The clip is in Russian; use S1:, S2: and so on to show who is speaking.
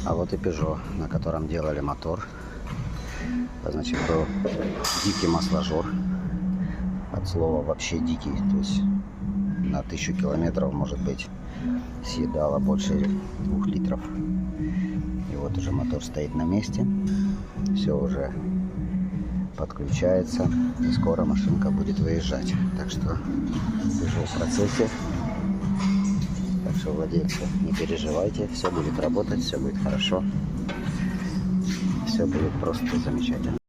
S1: А вот и Peugeot, на котором делали мотор. Значит, был дикий масложор. От слова вообще дикий. То есть на 1000 километров, может быть, съедала больше 2 литров. И вот уже мотор стоит на месте. Все уже подключается. И скоро машинка будет выезжать. Так что Peugeot в процессе. Так что, владельцы, не переживайте. Все будет работать, все будет хорошо. Все будет просто замечательно.